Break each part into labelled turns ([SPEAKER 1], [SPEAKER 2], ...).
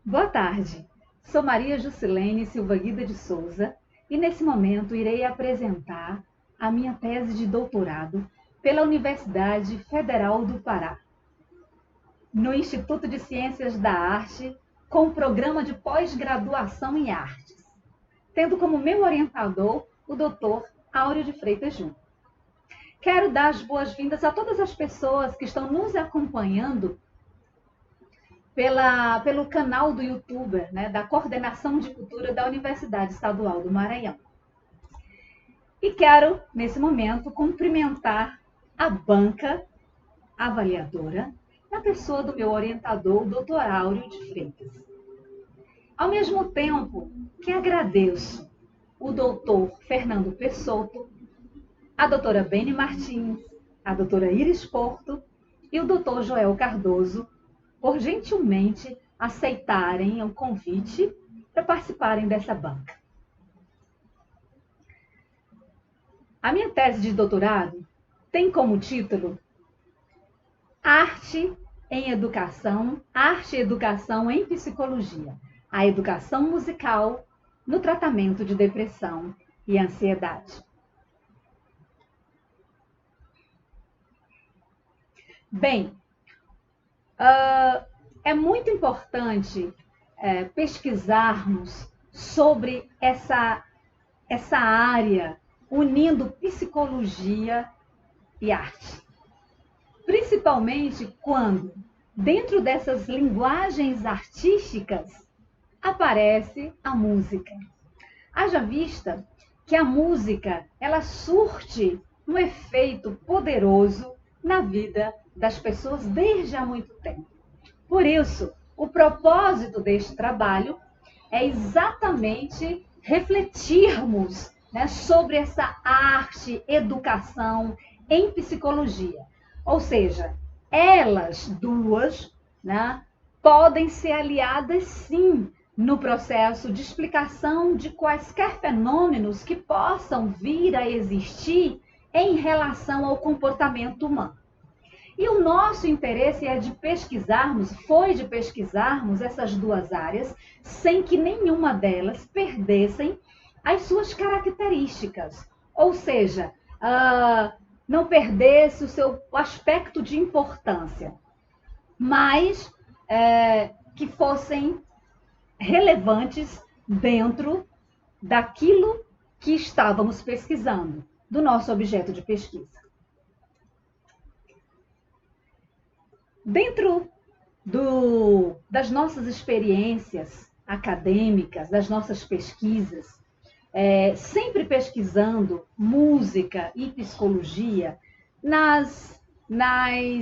[SPEAKER 1] Boa tarde, sou Maria Juscelene Silva Guida de Souza e nesse momento irei apresentar a minha tese de doutorado pela Universidade Federal do Pará, no Instituto de Ciências da Arte, com o programa de pós-graduação em artes, tendo como meu orientador o Dr. Áureo de Freitas Júnior. Quero dar as boas-vindas a todas as pessoas que estão nos acompanhando pelo canal do YouTube, né, da Coordenação de Cultura da Universidade Estadual do Maranhão. E quero, nesse momento, cumprimentar a banca avaliadora, na pessoa do meu orientador, o Dr. Áureo de Freitas. Ao mesmo tempo que agradeço o Dr. Fernando Pessotto, a doutora Bene Martins, a doutora Iris Porto e o Dr. Joel Cardoso, por gentilmente aceitarem o convite para participarem dessa banca. A minha tese de doutorado tem como título Arte em Educação, Arte e Educação em Psicologia, a educação musical no tratamento de depressão e ansiedade. Bem, é muito importante pesquisarmos sobre essa área unindo psicologia e arte. Principalmente quando, dentro dessas linguagens artísticas, aparece a música. Haja vista que a música, ela surte um efeito poderoso na vida das pessoas desde há muito tempo. Por isso, o propósito deste trabalho é exatamente refletirmos, né, sobre essa arte, educação em psicologia. Ou seja, elas duas, né, podem ser aliadas sim no processo de explicação de quaisquer fenômenos que possam vir a existir em relação ao comportamento humano. E o nosso interesse foi de pesquisarmos essas duas áreas sem que nenhuma delas perdessem as suas características, ou seja, não perdesse o seu aspecto de importância, mas que fossem relevantes dentro daquilo que estávamos pesquisando, do nosso objeto de pesquisa. Dentro das nossas experiências acadêmicas, das nossas pesquisas, sempre pesquisando música e psicologia, nas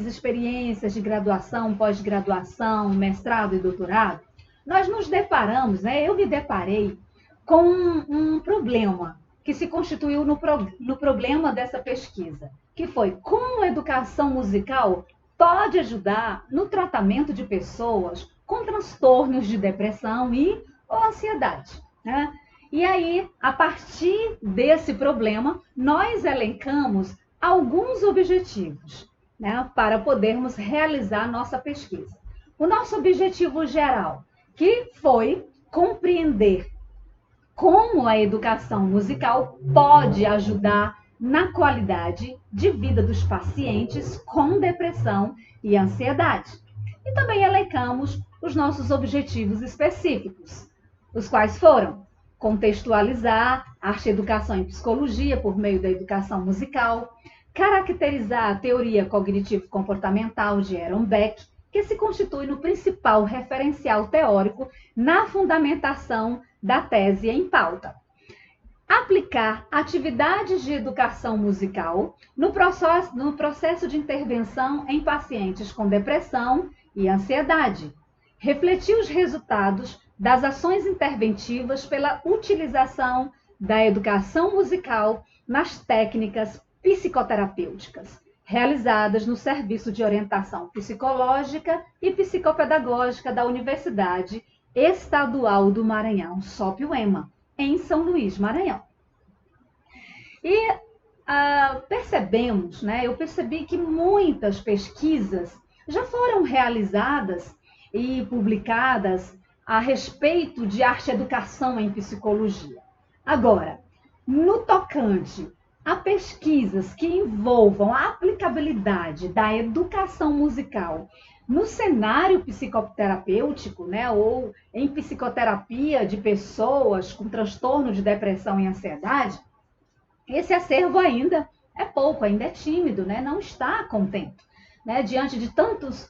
[SPEAKER 1] experiências de graduação, pós-graduação, mestrado e doutorado, nós nos deparamos, eu me deparei com um problema que se constituiu no problema dessa pesquisa, que foi como a educação musical pode ajudar no tratamento de pessoas com transtornos de depressão ou ansiedade, né? E aí, a partir desse problema, nós elencamos alguns objetivos, né, para podermos realizar nossa pesquisa. O nosso objetivo geral, que foi compreender como a educação musical pode ajudar na qualidade de vida dos pacientes com depressão e ansiedade. E também elencamos os nossos objetivos específicos, os quais foram contextualizar arte e educação em psicologia por meio da educação musical, caracterizar a teoria cognitivo-comportamental de Aaron Beck, que se constitui no principal referencial teórico na fundamentação da tese em pauta. Aplicar atividades de educação musical no processo de intervenção em pacientes com depressão e ansiedade. Refletir os resultados das ações interventivas pela utilização da educação musical nas técnicas psicoterapêuticas, realizadas no Serviço de Orientação Psicológica e Psicopedagógica da Universidade Estadual do Maranhão, SOP-UEMA, em São Luís, Maranhão. E eu percebi que muitas pesquisas já foram realizadas e publicadas a respeito de arte-educação em psicologia. Agora, no tocante a pesquisas que envolvam a aplicabilidade da educação musical no cenário psicoterapêutico, né, ou em psicoterapia de pessoas com transtorno de depressão e ansiedade, esse acervo ainda é pouco, ainda é tímido, né, não está contente, né, diante de tantos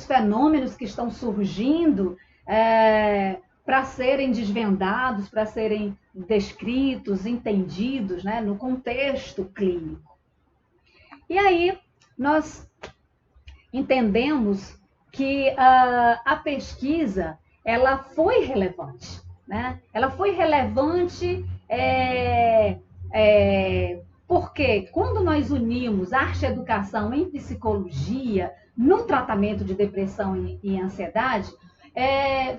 [SPEAKER 1] fenômenos que estão surgindo para serem desvendados, para serem descritos, entendidos, né, no contexto clínico. E aí nós entendemos que a pesquisa ela foi relevante, né? Ela foi relevante porque quando nós unimos arte-educação em psicologia no tratamento de depressão e ansiedade,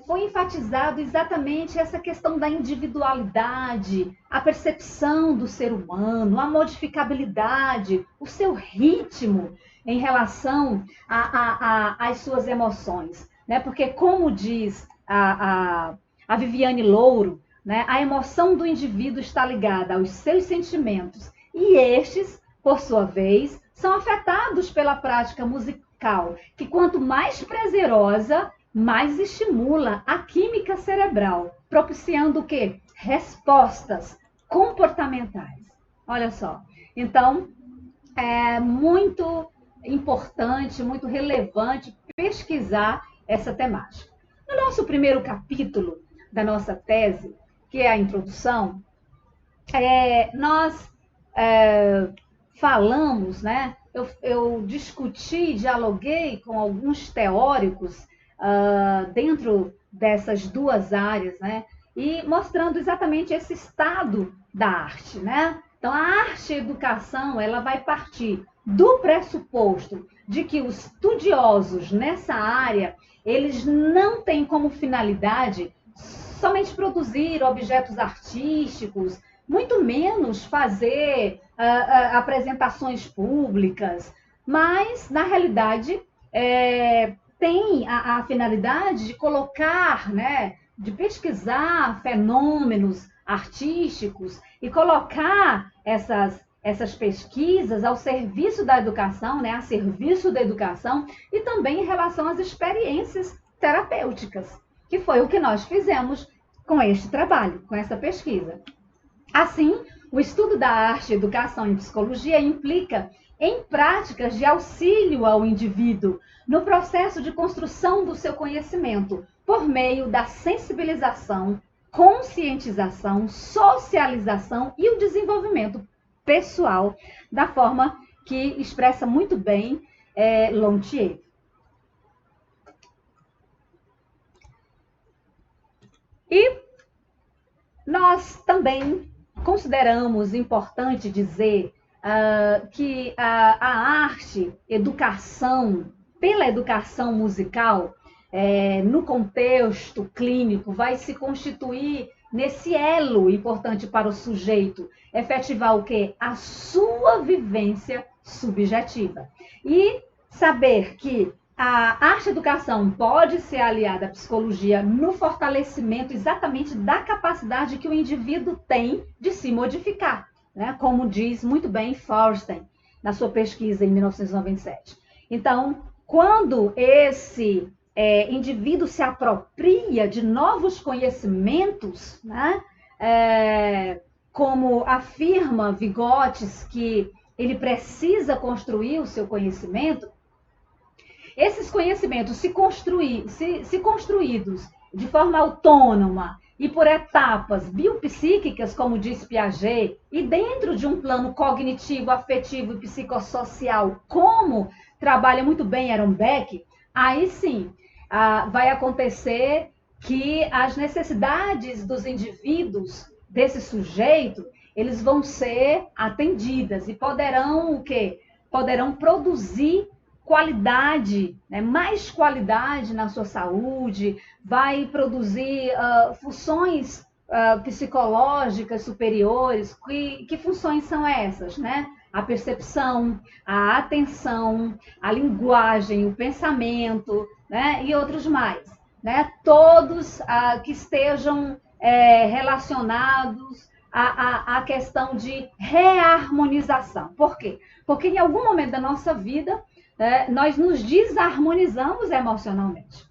[SPEAKER 1] foi enfatizado exatamente essa questão da individualidade, a percepção do ser humano, a modificabilidade, o seu ritmo em relação às suas emoções, né? Porque, como diz a Viviane Louro, né, a emoção do indivíduo está ligada aos seus sentimentos e estes, por sua vez, são afetados pela prática musical, que quanto mais prazerosa, mais estimula a química cerebral, propiciando o quê? Respostas comportamentais. Olha só. Então, é muito importante, muito relevante pesquisar essa temática. No nosso primeiro capítulo da nossa tese, que é a introdução, nós falamos, né? Eu discuti, dialoguei com alguns teóricos dentro dessas duas áreas, né? E mostrando exatamente esse estado da arte, né? Então, a arte-educação, ela vai partir do pressuposto de que os estudiosos nessa área, eles não têm como finalidade somente produzir objetos artísticos, muito menos fazer apresentações públicas, mas, na realidade, tem a finalidade de colocar, né, de pesquisar fenômenos artísticos e colocar essas pesquisas ao serviço da educação, né, a serviço da educação e também em relação às experiências terapêuticas, que foi o que nós fizemos com este trabalho, com essa pesquisa. Assim, o estudo da arte e educação em psicologia implica em práticas de auxílio ao indivíduo no processo de construção do seu conhecimento, por meio da sensibilização, conscientização, socialização e o desenvolvimento pessoal, da forma que expressa muito bem Lontier. E nós também consideramos importante dizer que a arte, educação, pela educação musical, no contexto clínico, vai se constituir nesse elo importante para o sujeito efetivar o quê? A sua vivência subjetiva. E saber que a arte-educação pode ser aliada à psicologia no fortalecimento exatamente da capacidade que o indivíduo tem de se modificar, né? Como diz muito bem Feuerstein na sua pesquisa em 1997. Então, quando esse indivíduo se apropria de novos conhecimentos, né? Como afirma Vygotsky, ele precisa construir o seu conhecimento. Esses conhecimentos, se construídos de forma autônoma e por etapas biopsíquicas, como diz Piaget, e dentro de um plano cognitivo, afetivo e psicossocial, como trabalha muito bem Aaron Beck, aí sim vai acontecer que as necessidades dos indivíduos, desse sujeito, eles vão ser atendidas e poderão o quê? Poderão produzir qualidade, né? Mais qualidade na sua saúde, vai produzir funções psicológicas superiores. Que funções são essas, né? A percepção, a atenção, a linguagem, o pensamento, né? E outros mais. né? Todos que estejam relacionados à questão de reharmonização. Por quê? Porque em algum momento da nossa vida, nós nos desarmonizamos emocionalmente.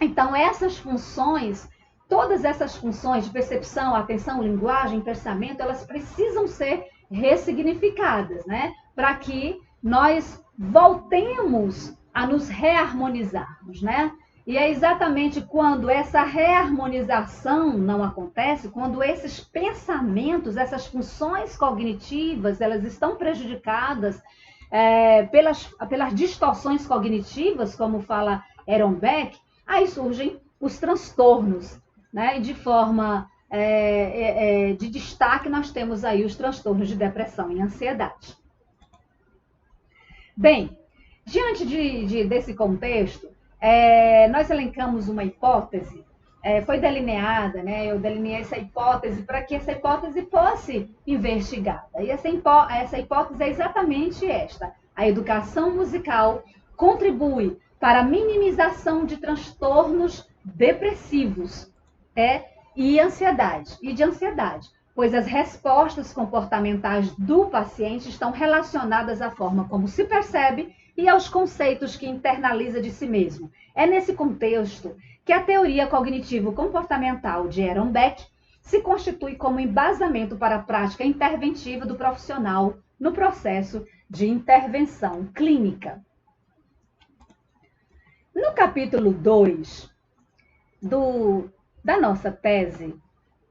[SPEAKER 1] Então, essas funções, todas essas funções de percepção, atenção, linguagem, pensamento, elas precisam ser ressignificadas, né? Para que nós voltemos a nos reharmonizarmos, né? E é exatamente quando essa reharmonização não acontece, quando esses pensamentos, essas funções cognitivas, elas estão prejudicadas pelas distorções cognitivas, como fala Aaron Beck, aí surgem os transtornos, né? E de forma de destaque, nós temos aí os transtornos de depressão e ansiedade. Bem, diante desse contexto, nós elencamos uma hipótese, foi delineada, né? Eu delineei essa hipótese para que essa hipótese fosse investigada. E essa hipótese é exatamente esta: a educação musical contribui para a minimização de transtornos depressivos e de ansiedade, pois as respostas comportamentais do paciente estão relacionadas à forma como se percebe e aos conceitos que internaliza de si mesmo. É nesse contexto que a teoria cognitivo-comportamental de Aaron Beck se constitui como embasamento para a prática interventiva do profissional no processo de intervenção clínica. No capítulo 2 da nossa tese,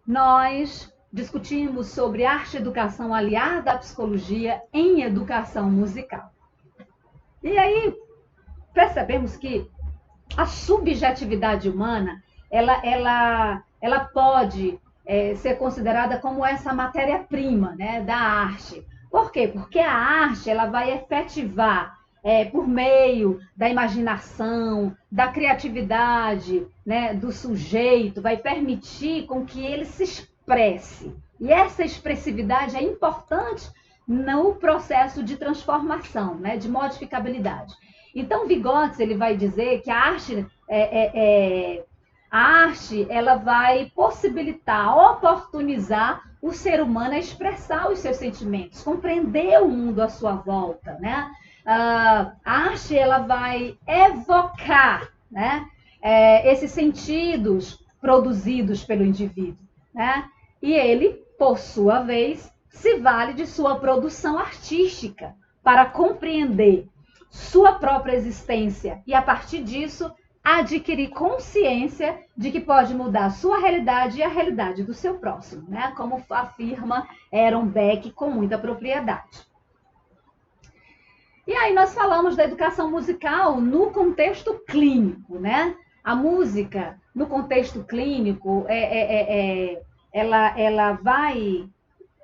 [SPEAKER 1] nós discutimos sobre arte e educação aliada à psicologia em educação musical. E aí percebemos que a subjetividade humana, ela pode ser considerada como essa matéria-prima, né, da arte. Por quê? Porque a arte ela vai efetivar, por meio da imaginação, da criatividade, né, do sujeito, vai permitir com que ele se expresse. E essa expressividade é importante no processo de transformação, né, de modificabilidade. Então, Vygotsky ele vai dizer que a arte ela vai possibilitar, oportunizar o ser humano a expressar os seus sentimentos, compreender o mundo à sua volta, né? A arte ela vai evocar, né, esses sentidos produzidos pelo indivíduo, né? E ele, por sua vez, se vale de sua produção artística para compreender sua própria existência e, a partir disso, adquirir consciência de que pode mudar a sua realidade e a realidade do seu próximo, né? Como afirma Aaron Beck com muita propriedade. E aí nós falamos da educação musical no contexto clínico, né? A música, no contexto clínico, ela vai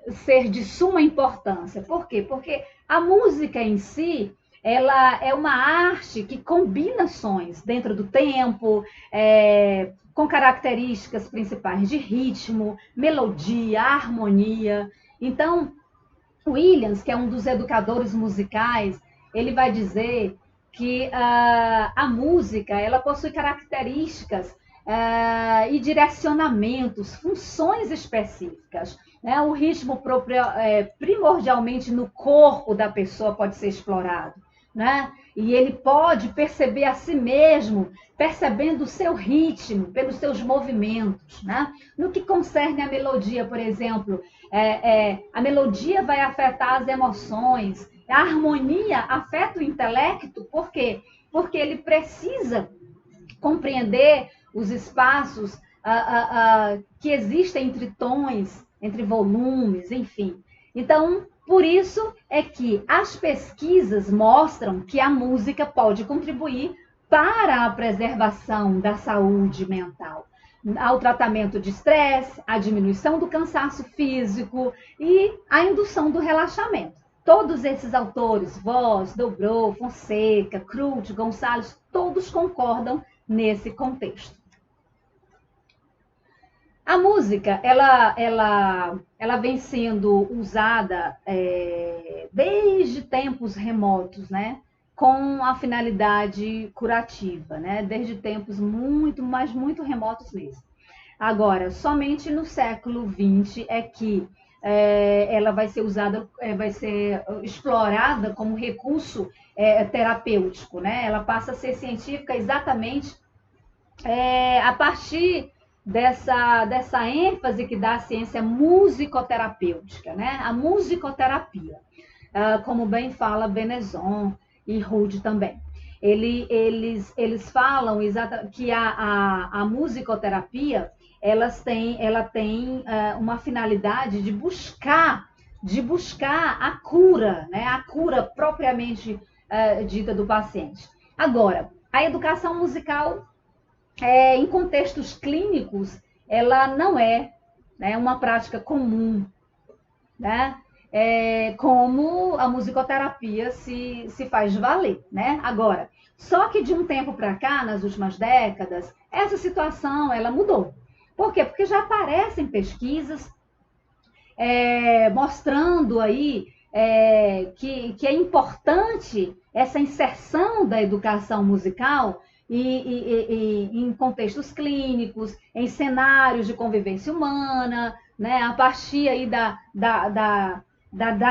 [SPEAKER 1] ser de suma importância. Por quê? Porque a música em si, ela é uma arte que combina sons dentro do tempo, com características principais de ritmo, melodia, harmonia. Então, Williams, que é um dos educadores musicais, ele vai dizer que a música ela possui características e direcionamentos, funções específicas. Né? O ritmo primordialmente no corpo da pessoa pode ser explorado. Né? E ele pode perceber a si mesmo, percebendo o seu ritmo, pelos seus movimentos. Né? No que concerne a melodia, por exemplo, a melodia vai afetar as emoções, a harmonia afeta o intelecto, por quê? Porque ele precisa compreender os espaços que existem entre tons, entre volumes, enfim. Então, por isso é que as pesquisas mostram que a música pode contribuir para a preservação da saúde mental, ao tratamento de estresse, à diminuição do cansaço físico e à indução do relaxamento. Todos esses autores, Voss, Dobrou, Fonseca, Krut, Gonçalves, todos concordam nesse contexto. A música, ela vem sendo usada desde tempos remotos, né? com a finalidade curativa, né? Desde tempos muito, mas muito remotos mesmo. Agora, somente no século XX é que ela vai ser usada, vai ser explorada como recurso terapêutico, né? Ela passa a ser científica exatamente a partir dessa ênfase que dá a ciência musicoterapêutica, né? A musicoterapia, como bem fala Benezon e Rude também. Eles falam que a musicoterapia ela tem uma finalidade de buscar a cura, né? A cura propriamente dita do paciente. Agora, a educação musical em contextos clínicos, ela não é, né, uma prática comum, né? Como a musicoterapia se faz valer, né? Agora, só que de um tempo para cá, nas últimas décadas, essa situação ela mudou. Por quê? Porque já aparecem pesquisas mostrando aí que é importante essa inserção da educação musical em contextos clínicos, em cenários de convivência humana, né? A partir aí da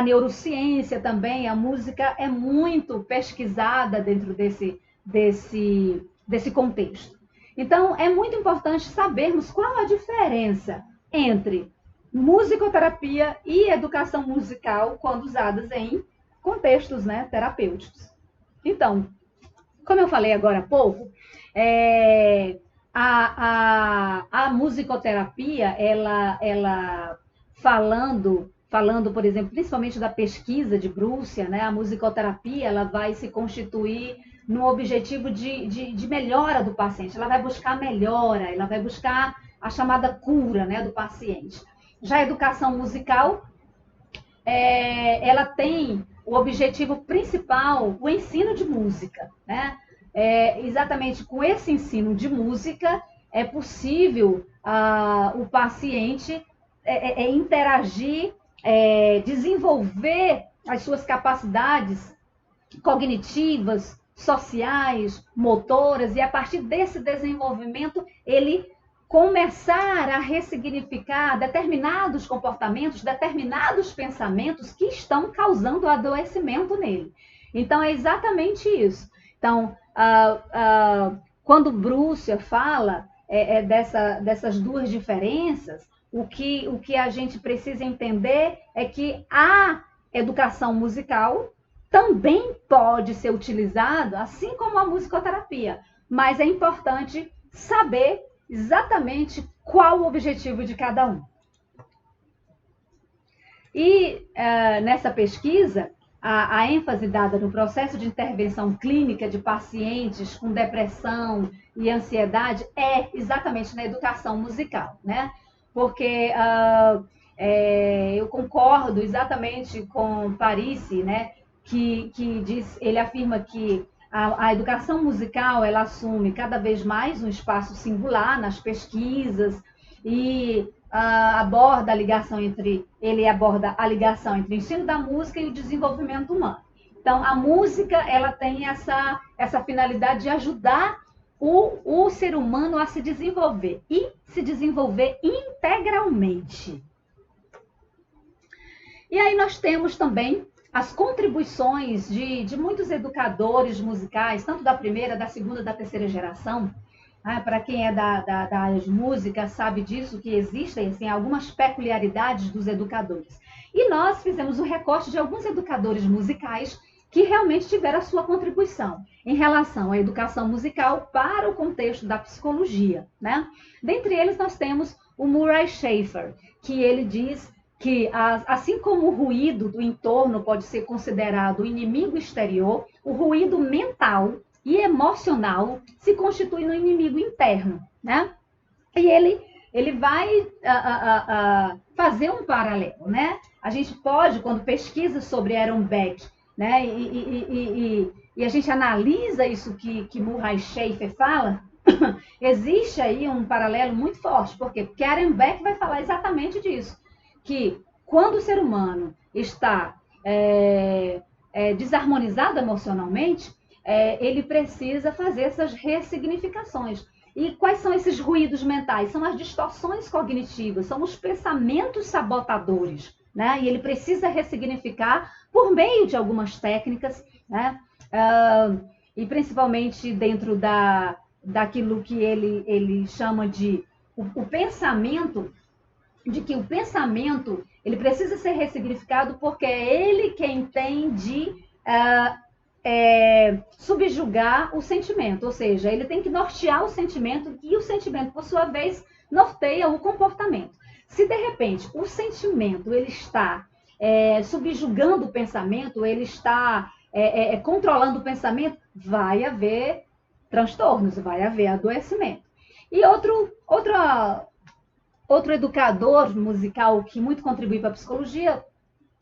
[SPEAKER 1] neurociência também, a música é muito pesquisada dentro desse contexto. Então, é muito importante sabermos qual a diferença entre musicoterapia e educação musical quando usadas em contextos, né, terapêuticos. Então, como eu falei agora há pouco, a musicoterapia, ela falando, por exemplo, principalmente da pesquisa de Brússia, né, a musicoterapia ela vai se constituir no objetivo de melhora do paciente. Ela vai buscar melhora, ela vai buscar a chamada cura, né, do paciente. Já a educação musical, ela tem o objetivo principal, o ensino de música, né? Exatamente com esse ensino de música é possível o paciente interagir, desenvolver as suas capacidades cognitivas, sociais, motoras, e a partir desse desenvolvimento ele começar a ressignificar determinados comportamentos, determinados pensamentos que estão causando adoecimento nele. Então, é exatamente isso. Então, quando Brússia fala dessas duas diferenças, o que a gente precisa entender é que a educação musical também pode ser utilizada, assim como a musicoterapia, mas é importante saber exatamente qual o objetivo de cada um. E nessa pesquisa, a ênfase dada no processo de intervenção clínica de pacientes com depressão e ansiedade é exatamente na educação musical, né? Porque eu concordo exatamente com Parisi, né? Que ele afirma que a educação musical ela assume cada vez mais um espaço singular nas pesquisas e aborda a ligação entre o ensino da música e o desenvolvimento humano. Então, a música ela tem essa finalidade de ajudar o ser humano a se desenvolver e se desenvolver integralmente. E aí nós temos também as contribuições de muitos educadores musicais, tanto da primeira, da segunda, da terceira geração. Para quem é da área de música, sabe disso, que existem assim, algumas peculiaridades dos educadores. E nós fizemos o recorte de alguns educadores musicais que realmente tiveram a sua contribuição em relação à educação musical para o contexto da psicologia, né? Dentre eles, nós temos o Murray Schafer, que ele diz que, assim como o ruído do entorno pode ser considerado inimigo exterior, o ruído mental e emocional se constitui no inimigo interno, né? E ele vai fazer um paralelo, né? A gente pode, quando pesquisa sobre Aaron Beck, né? E a gente analisa isso que Murray Schafer fala, existe aí um paralelo muito forte. Por quê? Porque Aaron Beck vai falar exatamente disso, que quando o ser humano está desarmonizado emocionalmente, ele precisa fazer essas ressignificações. E quais são esses ruídos mentais? São as distorções cognitivas, são os pensamentos sabotadores, né? E ele precisa ressignificar por meio de algumas técnicas, né? E principalmente dentro daquilo que ele chama de o pensamento, de que o pensamento ele precisa ser ressignificado porque é ele quem tem de subjugar o sentimento, ou seja, ele tem que nortear o sentimento e o sentimento, por sua vez, norteia o comportamento. Se, de repente, o sentimento ele está subjugando o pensamento, ele está controlando o pensamento, vai haver transtornos, vai haver adoecimento. E outro educador musical que muito contribui para a psicologia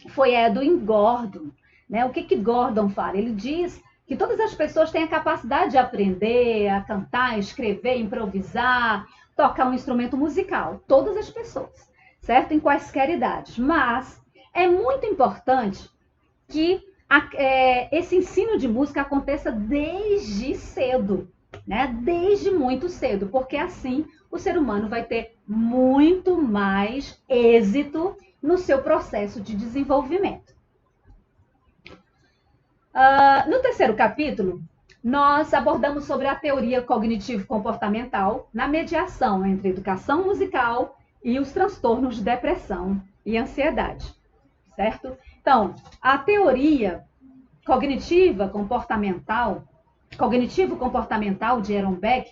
[SPEAKER 1] foi Edwin Gordon. Né? O que Gordon fala? Ele diz que todas as pessoas têm a capacidade de aprender a cantar, escrever, improvisar, tocar um instrumento musical. Todas as pessoas, certo? Em quaisquer idades. Mas é muito importante que esse ensino de música aconteça desde cedo, né? Desde muito cedo, porque assim o ser humano vai ter muito mais êxito no seu processo de desenvolvimento. No terceiro capítulo, nós abordamos sobre a teoria cognitivo-comportamental na mediação entre educação musical e os transtornos de depressão e ansiedade, certo? Então, a teoria cognitivo-comportamental de Aaron Beck,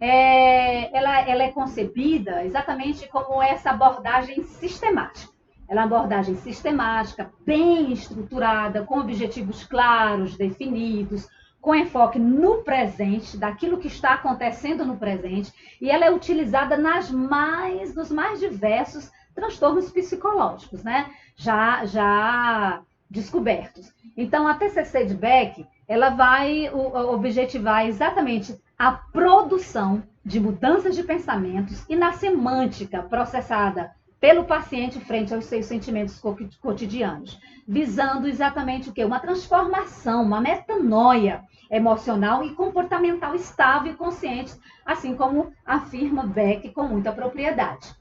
[SPEAKER 1] ela é concebida exatamente como essa abordagem sistemática. Ela é uma abordagem sistemática, bem estruturada, com objetivos claros, definidos, com enfoque no presente, daquilo que está acontecendo no presente, e ela é utilizada nos mais diversos transtornos psicológicos, né? Já descobertos. Então, a TCC de Beck, ela vai objetivar exatamente a produção de mudanças de pensamentos e na semântica processada pelo paciente frente aos seus sentimentos cotidianos, visando exatamente o quê? Uma transformação, uma metanoia emocional e comportamental estável e consciente, assim como afirma Beck com muita propriedade.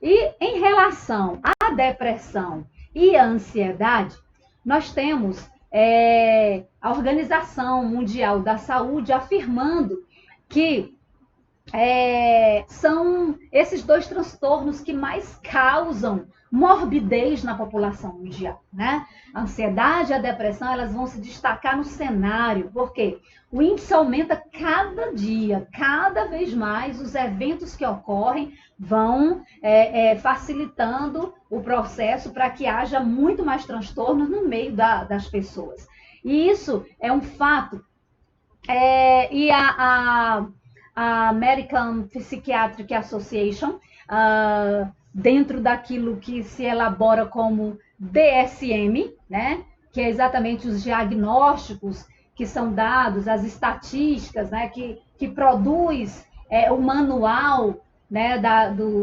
[SPEAKER 1] E em relação à depressão e à ansiedade, nós temos a Organização Mundial da Saúde afirmando que são esses dois transtornos que mais causam morbidez na população mundial, né? A ansiedade e a depressão, elas vão se destacar no cenário, porque o índice aumenta cada dia, cada vez mais os eventos que ocorrem vão facilitando o processo para que haja muito mais transtornos no meio das pessoas. E isso é um fato. E a American Psychiatric Association, dentro daquilo que se elabora como DSM, né, que é exatamente os diagnósticos que são dados, as estatísticas, né, que produz o manual, né,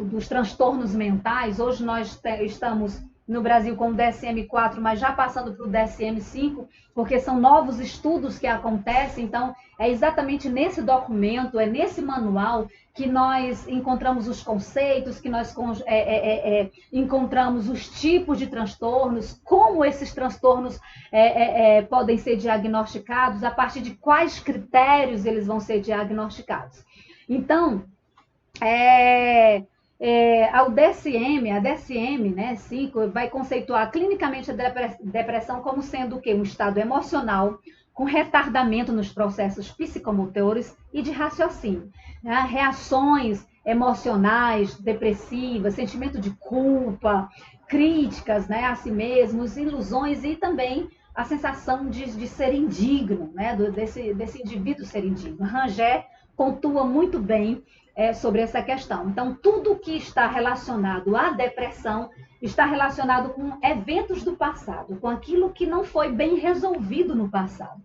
[SPEAKER 1] dos transtornos mentais. Hoje nós estamos no Brasil com o DSM-4, mas já passando para o DSM-5, porque são novos estudos que acontecem. Então, é exatamente nesse documento, é nesse manual que nós encontramos os conceitos, que nós encontramos os tipos de transtornos, como esses transtornos podem ser diagnosticados, a partir de quais critérios eles vão ser diagnosticados. Então, a DSM, né, 5, vai conceituar clinicamente a depressão como sendo o quê? Um estado emocional com retardamento nos processos psicomotores e de raciocínio, né? Reações emocionais depressivas, sentimento de culpa, críticas, né, a si mesmos, ilusões e também a sensação de ser indigno, né, desse indivíduo ser indigno. Rangel pontua muito bem sobre essa questão. Então, tudo que está relacionado à depressão está relacionado com eventos do passado, com aquilo que não foi bem resolvido no passado.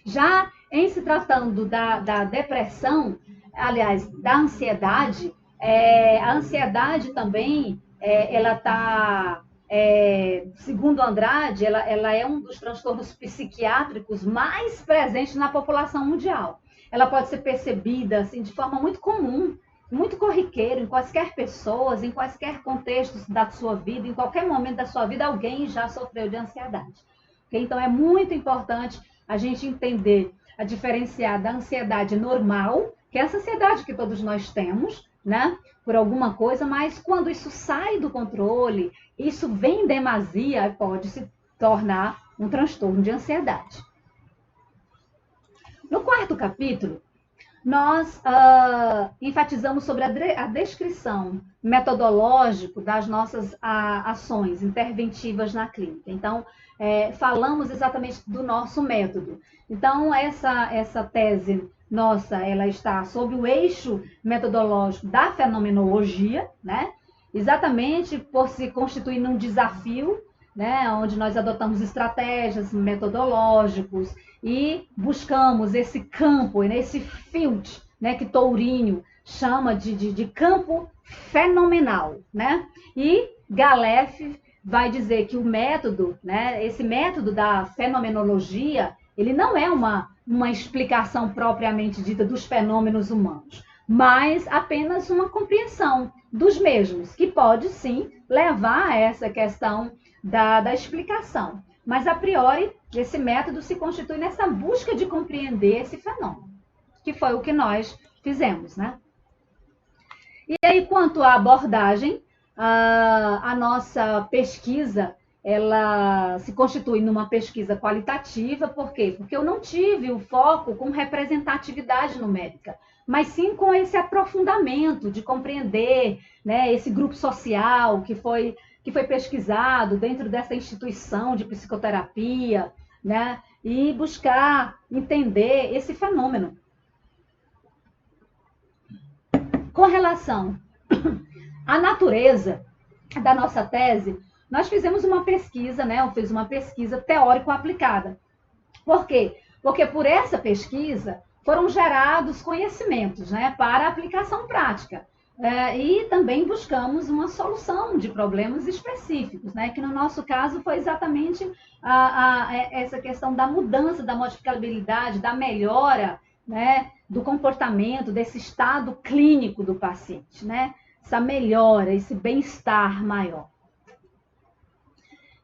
[SPEAKER 1] Já em se tratando da depressão, aliás, da ansiedade, a ansiedade também ela está segundo Andrade, ela é um dos transtornos psiquiátricos mais presentes na população mundial. Ela pode ser percebida assim, de forma muito comum, muito corriqueira, em quaisquer pessoas, em quaisquer contextos da sua vida, em qualquer momento da sua vida, alguém já sofreu de ansiedade. Então, é muito importante a gente entender, a diferenciar da ansiedade normal, que é essa ansiedade que todos nós temos, né, por alguma coisa, mas quando isso sai do controle, isso vem em demasia, pode se tornar um transtorno de ansiedade. No quarto capítulo, nós enfatizamos sobre a descrição metodológica das nossas ações interventivas na clínica. Então, falamos exatamente do nosso método. Então, essa tese nossa, ela está sob o eixo metodológico da fenomenologia, né? Exatamente por se constituir num desafio, né? Onde nós adotamos estratégias metodológicos e buscamos esse campo, esse field, né, que Tourinho chama de campo fenomenal, né? E Galef vai dizer que o método, né, esse método da fenomenologia, ele não é uma explicação propriamente dita dos fenômenos humanos, mas apenas uma compreensão dos mesmos, que pode sim levar a essa questão da explicação. Mas, a priori, esse método se constitui nessa busca de compreender esse fenômeno, que foi o que nós fizemos, né? E aí, quanto à abordagem, a nossa pesquisa, ela se constitui numa pesquisa qualitativa, por quê? Porque eu não tive o foco com representatividade numérica, mas sim com esse aprofundamento de compreender, né, esse grupo social que foi pesquisado dentro dessa instituição de psicoterapia, né, e buscar entender esse fenômeno. Com relação à natureza da nossa tese, nós fizemos uma pesquisa, né, eu fiz uma pesquisa teórico-aplicada. Por quê? Porque por essa pesquisa foram gerados conhecimentos, né, para aplicação prática. E também buscamos uma solução de problemas específicos, né, que no nosso caso foi exatamente essa questão da mudança, da modificabilidade, da melhora, né, do comportamento, desse estado clínico do paciente, né, essa melhora, esse bem-estar maior.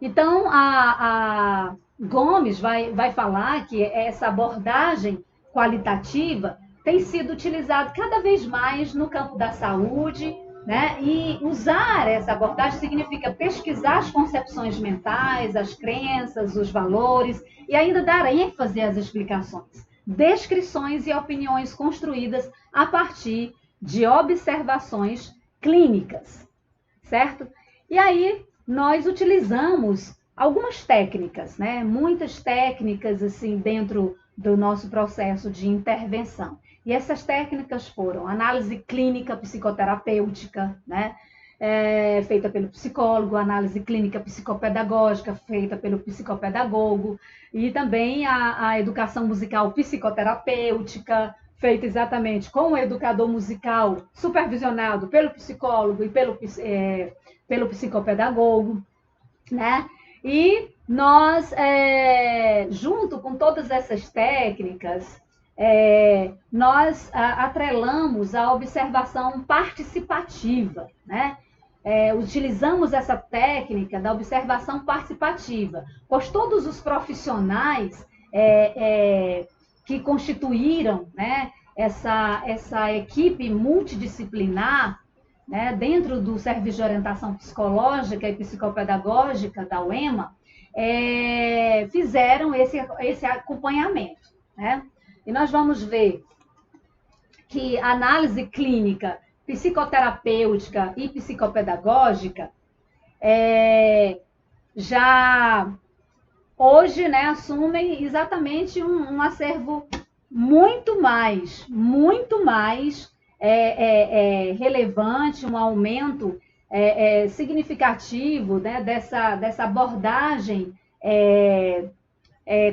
[SPEAKER 1] Então, a Gomes vai falar que essa abordagem qualitativa tem sido utilizada cada vez mais no campo da saúde, né? E usar essa abordagem significa pesquisar as concepções mentais, as crenças, os valores, e ainda dar ênfase às explicações, descrições e opiniões construídas a partir de observações clínicas, certo? E aí, nós utilizamos algumas técnicas, né? Muitas técnicas assim dentro do nosso processo de intervenção. E essas técnicas foram análise clínica psicoterapêutica, né? Feita pelo psicólogo, análise clínica psicopedagógica, feita pelo psicopedagogo, e também a educação musical psicoterapêutica, feita exatamente com o educador musical, supervisionado pelo psicólogo e pelo psicopedagogo, né? E nós, junto com todas essas técnicas, nós atrelamos a observação participativa, né? Utilizamos essa técnica da observação participativa, pois todos os profissionais que constituíram, né, essa equipe multidisciplinar, né, dentro do Serviço de Orientação Psicológica e Psicopedagógica da UEMA, fizeram esse acompanhamento, né? E nós vamos ver que a análise clínica, psicoterapêutica e psicopedagógica já hoje, né, assumem exatamente um acervo muito mais relevante, um aumento significativo, né, dessa abordagem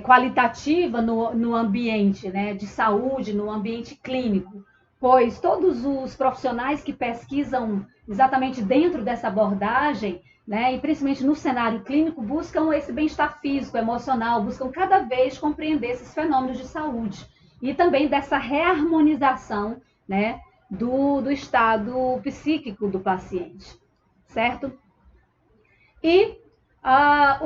[SPEAKER 1] qualitativa no ambiente, né, de saúde, no ambiente clínico, pois todos os profissionais que pesquisam exatamente dentro dessa abordagem, né, e principalmente no cenário clínico, buscam esse bem-estar físico, emocional, buscam cada vez compreender esses fenômenos de saúde e também dessa reharmonização, né, do estado psíquico do paciente, certo? E a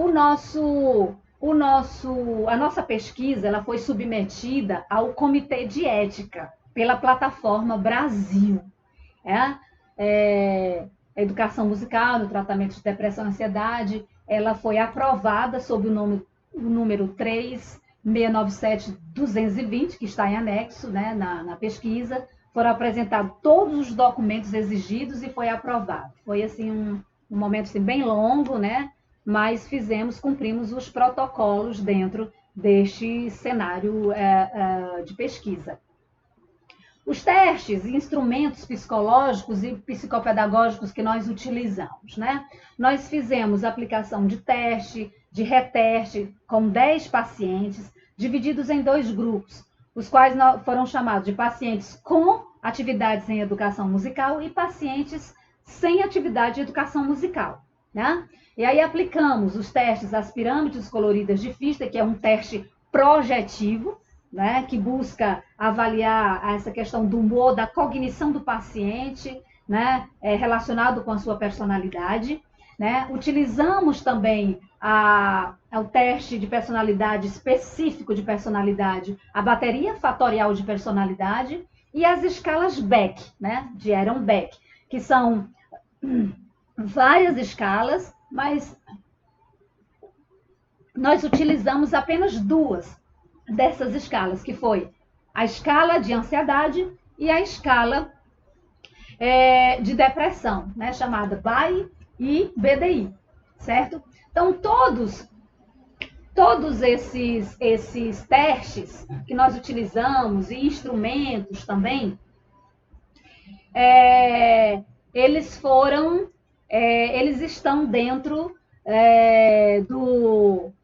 [SPEAKER 1] nossa pesquisa ela foi submetida ao Comitê de Ética pela plataforma Brasil. A educação musical no tratamento de depressão e ansiedade, ela foi aprovada sob o número 3697-220, que está em anexo, né, na pesquisa. Foram apresentados todos os documentos exigidos e foi aprovado. Foi assim um momento assim, bem longo, né? Mas cumprimos os protocolos dentro deste cenário de pesquisa. Os testes e instrumentos psicológicos e psicopedagógicos que nós utilizamos, né? Nós fizemos aplicação de teste, de reteste, com 10 pacientes, divididos em 2 grupos, os quais foram chamados de pacientes com atividades em educação musical e pacientes sem atividade de educação musical, né? E aí aplicamos os testes das pirâmides coloridas de Pfister, que é um teste projetivo, né, que busca avaliar essa questão do humor, da cognição do paciente, né, relacionado com a sua personalidade. Né? Utilizamos também o teste de personalidade específico de personalidade, a bateria fatorial de personalidade e as escalas Beck, né, de Aaron Beck, que são várias escalas, mas nós utilizamos apenas 2 dessas escalas, que foi a escala de ansiedade e a escala de depressão, né, chamada BAI e BDI, certo? Então, todos esses testes que nós utilizamos e instrumentos também, eles estão dentro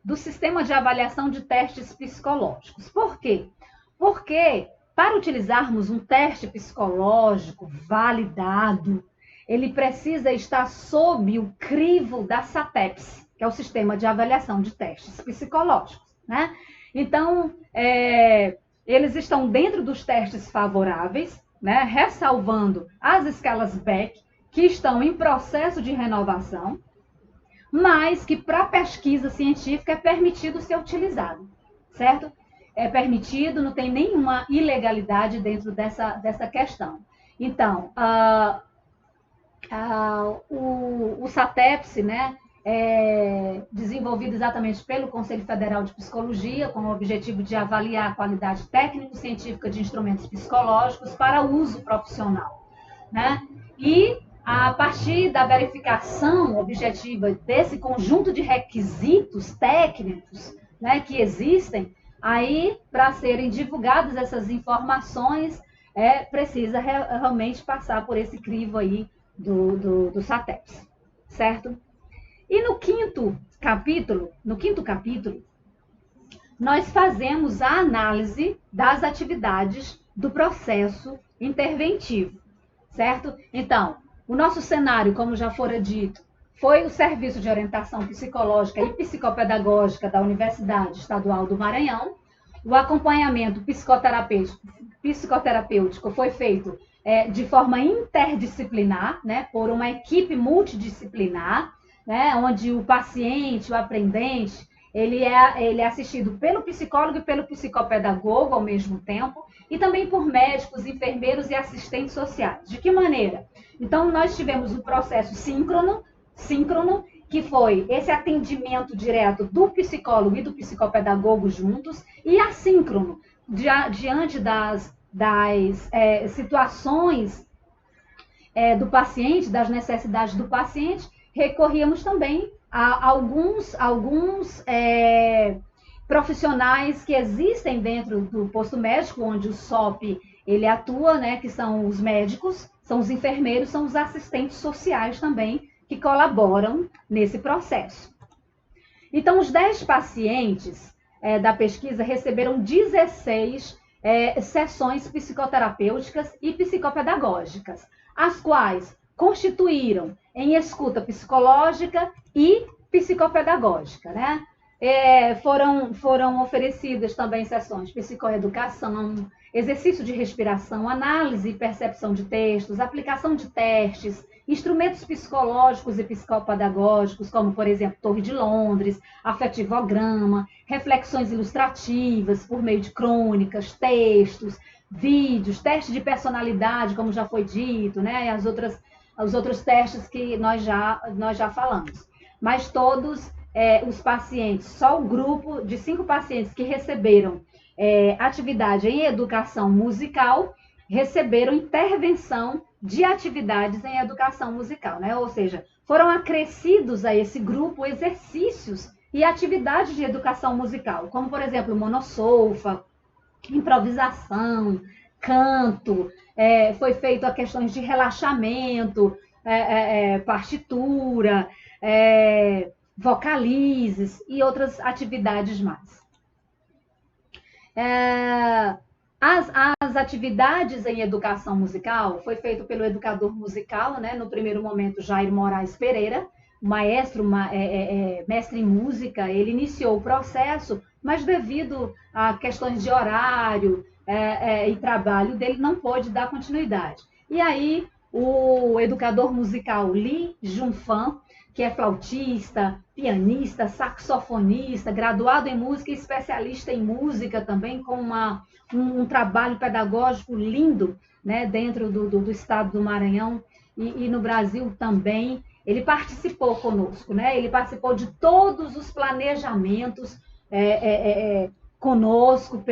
[SPEAKER 1] do sistema de avaliação de testes psicológicos. Por quê? Porque para utilizarmos um teste psicológico validado, ele precisa estar sob o crivo da SATEPS, que é o sistema de avaliação de testes psicológicos, né? Então, eles estão dentro dos testes favoráveis, né? Ressalvando as escalas Beck, que estão em processo de renovação, mas que para pesquisa científica é permitido ser utilizado, certo? É permitido, não tem nenhuma ilegalidade dentro dessa questão. Então, o SATEPS, né, é desenvolvido exatamente pelo Conselho Federal de Psicologia, com o objetivo de avaliar a qualidade técnico-científica de instrumentos psicológicos para uso profissional, né? E a partir da verificação objetiva desse conjunto de requisitos técnicos, né, que existem, aí, para serem divulgadas essas informações, precisa realmente passar por esse crivo aí do SATEPS, certo? E no quinto capítulo, nós fazemos a análise das atividades do processo interventivo, certo? Então, o nosso cenário, como já fora dito, foi o Serviço de Orientação Psicológica e Psicopedagógica da Universidade Estadual do Maranhão. O acompanhamento psicoterapêutico foi feito de forma interdisciplinar, né, por uma equipe multidisciplinar, né, onde o paciente, o aprendente, ele é assistido pelo psicólogo e pelo psicopedagogo ao mesmo tempo, e também por médicos, enfermeiros e assistentes sociais. De que maneira? Então, nós tivemos um processo síncrono, que foi esse atendimento direto do psicólogo e do psicopedagogo juntos, e assíncrono, diante das situações do paciente, das necessidades do paciente, recorríamos também a alguns profissionais que existem dentro do posto médico, onde o SOP ele atua, né, que são os médicos, são os enfermeiros, são os assistentes sociais também, que colaboram nesse processo. Então, os 10 pacientes da pesquisa receberam 16 sessões psicoterapêuticas e psicopedagógicas, as quais constituíram em escuta psicológica e psicopedagógica, né? Foram oferecidas também sessões de psicoeducação, exercício de respiração, análise e percepção de textos, aplicação de testes, instrumentos psicológicos e psicopedagógicos, como, por exemplo, Torre de Londres, afetivograma, reflexões ilustrativas por meio de crônicas, textos, vídeos, teste de personalidade, como já foi dito, né? E os outros testes que nós já falamos. Mas todos os pacientes, só o grupo de 5 pacientes que receberam atividade em educação musical, receberam intervenção de atividades em educação musical, né? Ou seja, foram acrescidos a esse grupo exercícios e atividades de educação musical, como, por exemplo, monossolfa, improvisação, canto, foi feito a questões de relaxamento, partitura, vocalizes e outras atividades mais. As atividades em educação musical foi feito pelo educador musical, né? No primeiro momento, Jair Moraes Pereira, maestro, mestre em música. Ele iniciou o processo, mas devido a questões de horário e trabalho dele, não pôde dar continuidade. E aí, o educador musical Lee Junfan, que é flautista, pianista, saxofonista, graduado em música e especialista em música também, com um trabalho pedagógico lindo, né, dentro do estado do Maranhão e no Brasil também. Ele participou conosco, né? Ele participou de todos os planejamentos conosco,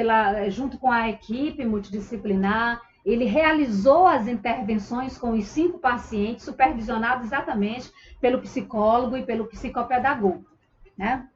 [SPEAKER 1] junto com a equipe multidisciplinar. Ele realizou as intervenções com os 5 pacientes, supervisionados exatamente pelo psicólogo e pelo psicopedagogo, né?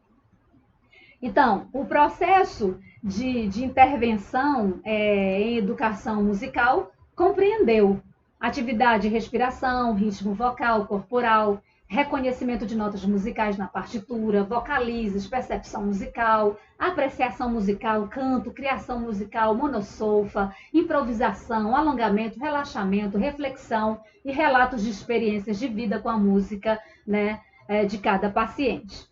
[SPEAKER 1] Então, o processo de intervenção em educação musical compreendeu atividade de respiração, ritmo vocal, corporal, reconhecimento de notas musicais na partitura, vocalizes, percepção musical, apreciação musical, canto, criação musical, monossolfa, improvisação, alongamento, relaxamento, reflexão e relatos de experiências de vida com a música, né, de cada paciente.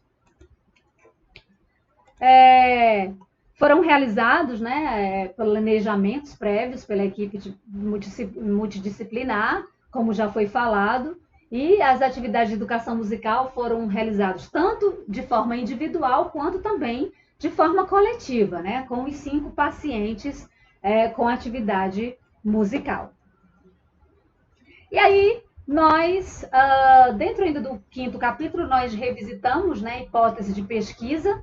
[SPEAKER 1] Foram realizados, né, planejamentos prévios pela equipe multidisciplinar, como já foi falado, e as atividades de educação musical foram realizadas tanto de forma individual quanto também de forma coletiva, né, com os 5 pacientes com atividade musical. E aí, nós, dentro ainda do 5º capítulo, nós revisitamos, né, a hipótese de pesquisa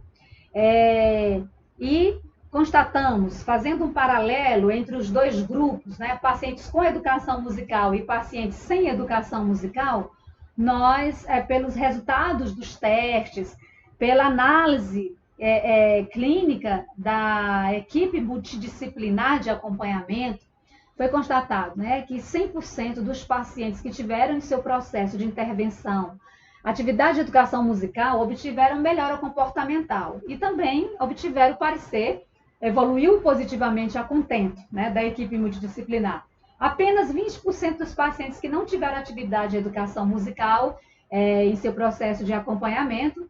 [SPEAKER 1] e constatamos, fazendo um paralelo entre os 2 grupos, né, pacientes com educação musical e pacientes sem educação musical, nós, pelos resultados dos testes, pela análise clínica da equipe multidisciplinar de acompanhamento, foi constatado, né, que 100% dos pacientes que tiveram em seu processo de intervenção atividade de educação musical obtiveram melhora comportamental e também obtiveram parecer, evoluiu positivamente a contento, né, da equipe multidisciplinar. Apenas 20% dos pacientes que não tiveram atividade de educação musical em seu processo de acompanhamento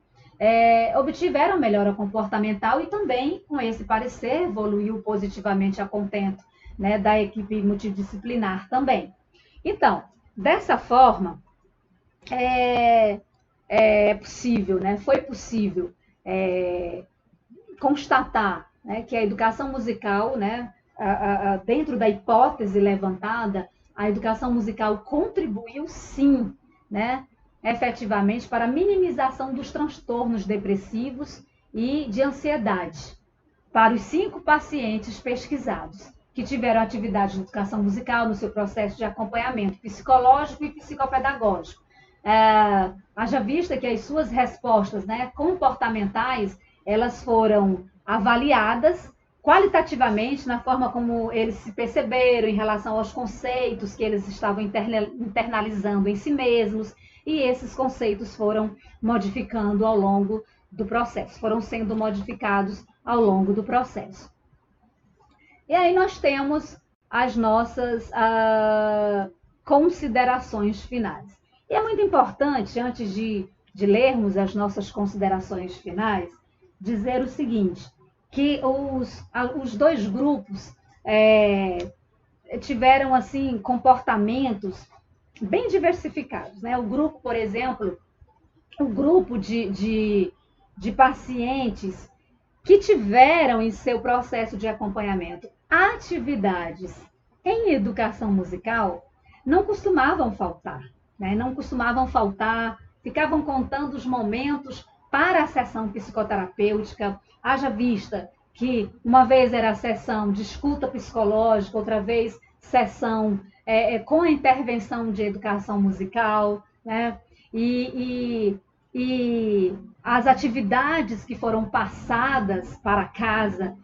[SPEAKER 1] obtiveram melhora comportamental e também, com esse parecer, evoluiu positivamente a contento, né, da equipe multidisciplinar também. Então, dessa forma, possível, né? Foi possível constatar, né, que a educação musical, né, dentro da hipótese levantada, a educação musical contribuiu sim, né, efetivamente para a minimização dos transtornos depressivos e de ansiedade para os 5 pacientes pesquisados que tiveram atividade de educação musical no seu processo de acompanhamento psicológico e psicopedagógico. Haja vista que as suas respostas, né, comportamentais, elas foram avaliadas qualitativamente na forma como eles se perceberam em relação aos conceitos que eles estavam internalizando em si mesmos, e esses conceitos foram modificando ao longo do processo, foram sendo modificados ao longo do processo. E aí nós temos as nossas considerações finais. E é muito importante, antes de lermos as nossas considerações finais, dizer o seguinte, que os dois grupos tiveram assim comportamentos bem diversificados, né? O grupo, por exemplo, o grupo de pacientes que tiveram em seu processo de acompanhamento atividades em educação musical não costumavam faltar, né? Não costumavam faltar, ficavam contando os momentos para a sessão psicoterapêutica, haja vista que uma vez era a sessão de escuta psicológica, outra vez sessão com a intervenção de educação musical, né? E as atividades que foram passadas para casa,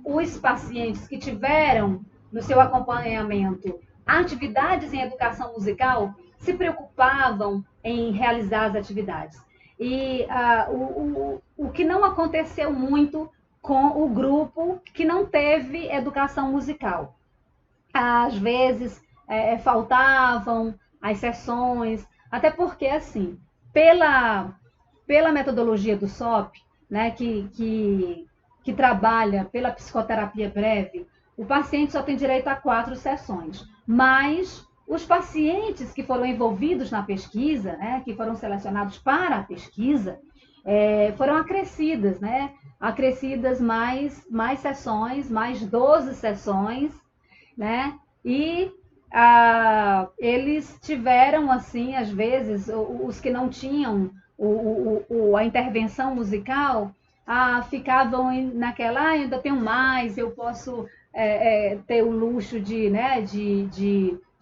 [SPEAKER 1] os pacientes que tiveram no seu acompanhamento atividades em educação musical, se preocupavam em realizar as atividades. E o que não aconteceu muito com o grupo que não teve educação musical. Às vezes faltavam as sessões, até porque, assim, pela metodologia do SOP, né, que trabalha pela psicoterapia breve, o paciente só tem direito a 4 sessões, mas os pacientes que foram envolvidos na pesquisa, né, que foram selecionados para a pesquisa, foram acrescidas, né? Acrescidas mais sessões, mais 12 sessões, né? E eles tiveram, assim, às vezes, os que não tinham a intervenção musical, ficavam naquela, ainda tenho mais, eu posso ter o luxo de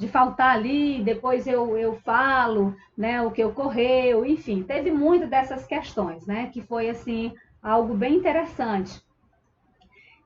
[SPEAKER 1] faltar ali, depois eu falo, né, o que ocorreu, enfim, teve muito dessas questões, né, que foi, assim, algo bem interessante.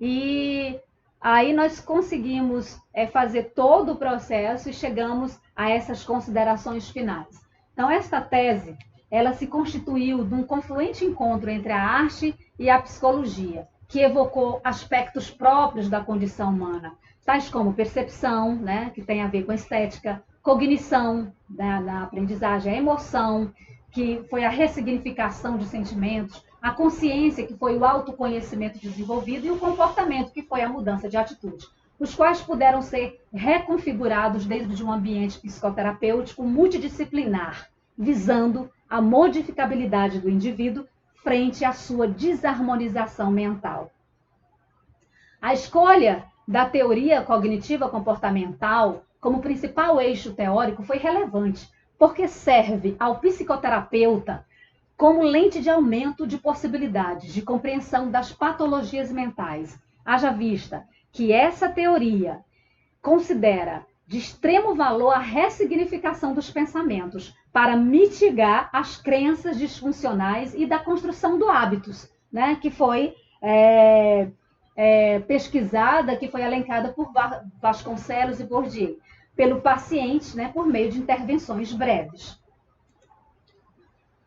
[SPEAKER 1] E aí nós conseguimos fazer todo o processo e chegamos a essas considerações finais. Então, esta tese, ela se constituiu de um confluente encontro entre a arte e a psicologia, que evocou aspectos próprios da condição humana, tais como percepção, né, que tem a ver com estética, cognição, né, na aprendizagem, a emoção, que foi a ressignificação de sentimentos, a consciência, que foi o autoconhecimento desenvolvido, e o comportamento, que foi a mudança de atitude, os quais puderam ser reconfigurados dentro de um ambiente psicoterapêutico multidisciplinar, visando a modificabilidade do indivíduo frente à sua desarmonização mental. A escolha da teoria cognitiva comportamental como principal eixo teórico foi relevante, porque serve ao psicoterapeuta como lente de aumento de possibilidades de compreensão das patologias mentais. Haja vista que essa teoria considera de extremo valor a ressignificação dos pensamentos para mitigar as crenças disfuncionais e da construção do hábitos, né, que foi pesquisada, que foi elencada por Vasconcelos e Bourdieu, pelo paciente, né, por meio de intervenções breves.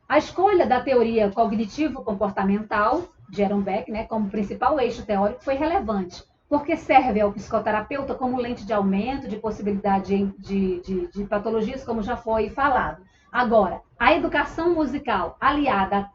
[SPEAKER 1] A escolha da teoria cognitivo-comportamental de Ehrenbeck, né, como principal eixo teórico foi relevante, porque serve ao psicoterapeuta como lente de aumento de possibilidade de patologias, como já foi falado. Agora, a educação musical aliada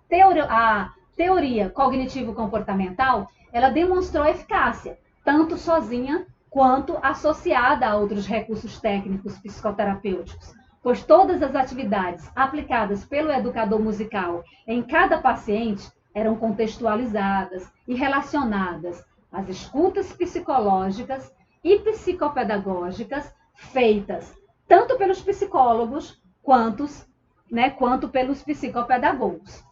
[SPEAKER 1] à teoria cognitivo-comportamental, ela demonstrou eficácia, tanto sozinha quanto associada a outros recursos técnicos psicoterapêuticos, pois todas as atividades aplicadas pelo educador musical em cada paciente eram contextualizadas e relacionadas às escutas psicológicas e psicopedagógicas feitas tanto pelos psicólogos quanto pelos psicopedagogos.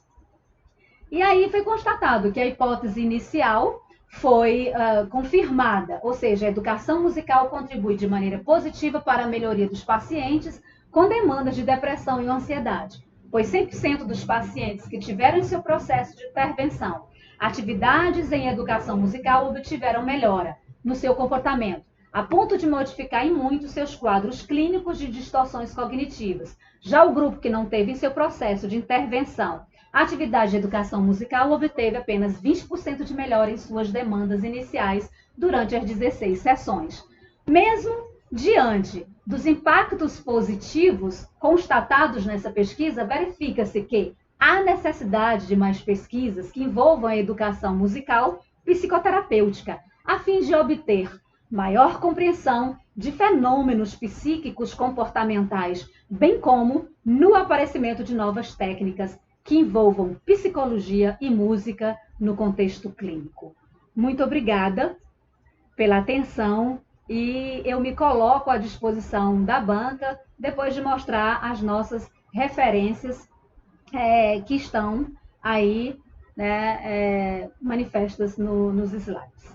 [SPEAKER 1] E aí foi constatado que a hipótese inicial foi confirmada, ou seja, a educação musical contribui de maneira positiva para a melhoria dos pacientes com demandas de depressão e ansiedade, pois 100% dos pacientes que tiveram em seu processo de intervenção atividades em educação musical obtiveram melhora no seu comportamento, a ponto de modificar em muito seus quadros clínicos de distorções cognitivas. Já o grupo que não teve em seu processo de intervenção A atividade de educação musical obteve apenas 20% de melhora em suas demandas iniciais durante as 16 sessões. Mesmo diante dos impactos positivos constatados nessa pesquisa, verifica-se que há necessidade de mais pesquisas que envolvam a educação musical psicoterapêutica, a fim de obter maior compreensão de fenômenos psíquicos comportamentais, bem como no aparecimento de novas técnicas que envolvam psicologia e música no contexto clínico. Muito obrigada pela atenção e eu me coloco à disposição da banca depois de mostrar as nossas referências que estão aí, né, manifestas nos slides.